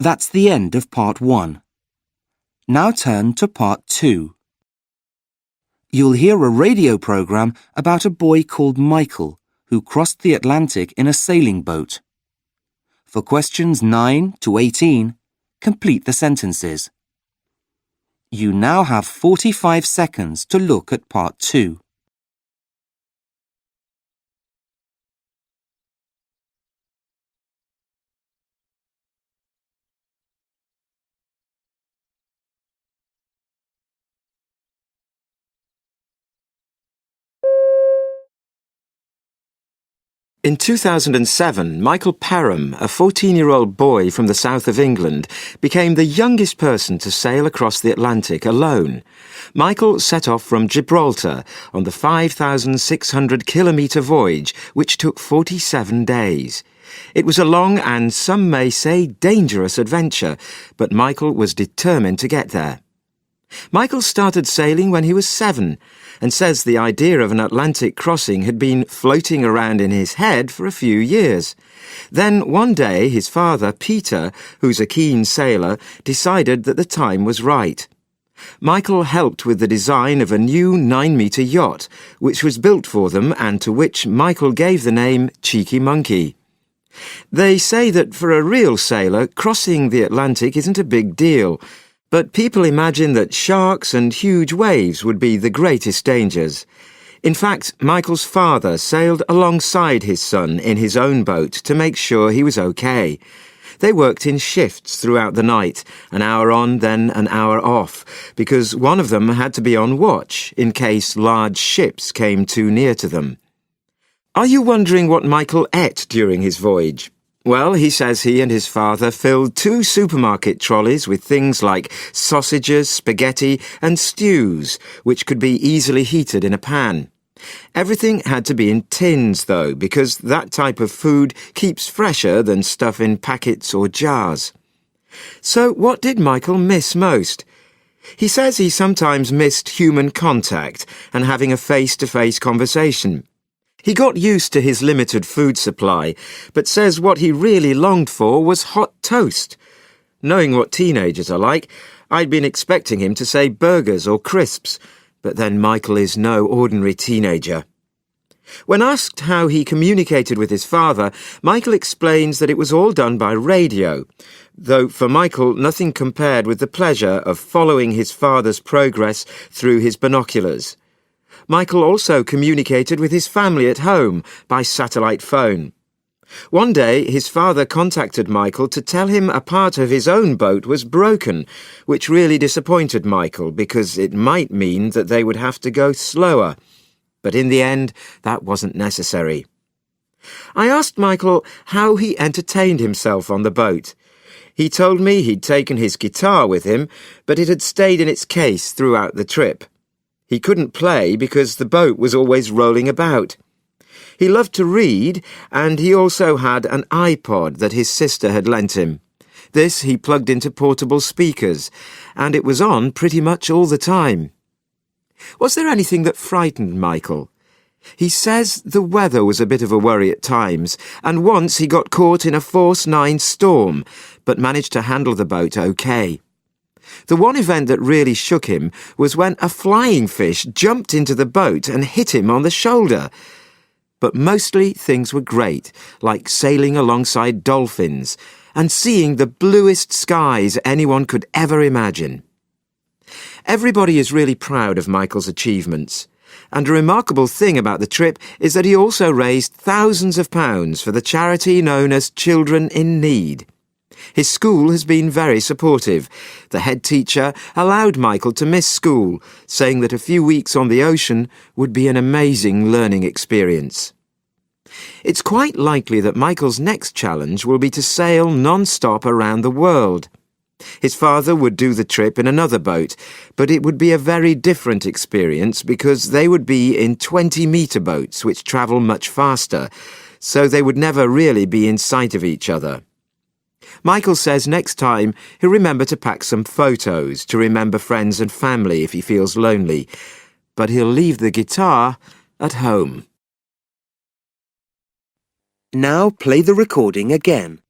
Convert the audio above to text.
That's the end of part 1. Now turn to part 2. You'll hear a radio program about a boy called Michael who crossed the Atlantic in a sailing boat. For questions 9 to 18, complete the sentences. You now have 45 seconds to look at part 2. In 2007, Michael Parham, a 14-year-old boy from the south of England, became the youngest person to sail across the Atlantic alone. Michael set off from Gibraltar on the 5,600-kilometre voyage, which took 47 days. It was a long and, some may say, dangerous adventure, but Michael was determined to get there. Michael started sailing when he was 7 and says the idea of an Atlantic crossing had been floating around in his head for a few years. Then one day his father, Peter, who's a keen sailor, decided that the time was right. Michael helped with the design of a new 9-metre yacht, which was built for them and to which Michael gave the name Cheeky Monkey. They say that for a real sailor, crossing the Atlantic isn't a big deal, but people imagine that sharks and huge waves would be the greatest dangers. In fact, Michael's father sailed alongside his son in his own boat to make sure he was okay. They worked in shifts throughout the night, an hour on, then an hour off, because one of them had to be on watch in case large ships came too near to them. Are you wondering what Michael ate during his voyage? Well, he says he and his father filled 2 supermarket trolleys with things like sausages, spaghetti and stews, which could be easily heated in a pan. Everything had to be in tins, though, because that type of food keeps fresher than stuff in packets or jars. So what did Michael miss most? He says he sometimes missed human contact and having a face-to-face conversation. He got used to his limited food supply, but says what he really longed for was hot toast. Knowing what teenagers are like, I'd been expecting him to say burgers or crisps, but then Michael is no ordinary teenager. When asked how he communicated with his father, Michael explains that it was all done by radio, though for Michael nothing compared with the pleasure of following his father's progress through his binoculars. Michael also communicated with his family at home by satellite phone. One day, his father contacted Michael to tell him a part of his own boat was broken, which really disappointed Michael because it might mean that they would have to go slower. But in the end, that wasn't necessary. I asked Michael how he entertained himself on the boat. He told me he'd taken his guitar with him, but it had stayed in its case throughout the trip. He couldn't play because the boat was always rolling about. He loved to read, and he also had an iPod that his sister had lent him. This he plugged into portable speakers, and it was on pretty much all the time. Was there anything that frightened Michael? He says the weather was a bit of a worry at times, and once he got caught in a force 9 storm, but managed to handle the boat okay. The one event that really shook him was when a flying fish jumped into the boat and hit him on the shoulder. But mostly things were great, like sailing alongside dolphins and seeing the bluest skies anyone could ever imagine. Everybody is really proud of Michael's achievements. And a remarkable thing about the trip is that he also raised thousands of pounds for the charity known as Children in Need. His school has been very supportive. The head teacher allowed Michael to miss school, saying that a few weeks on the ocean would be an amazing learning experience. It's quite likely that Michael's next challenge will be to sail non-stop around the world. His father would do the trip in another boat, but it would be a very different experience because they would be in 20-metre boats which travel much faster, so they would never really be in sight of each other. Michael says next time he'll remember to pack some photos to remember friends and family if he feels lonely, but he'll leave the guitar at home. Now play the recording again.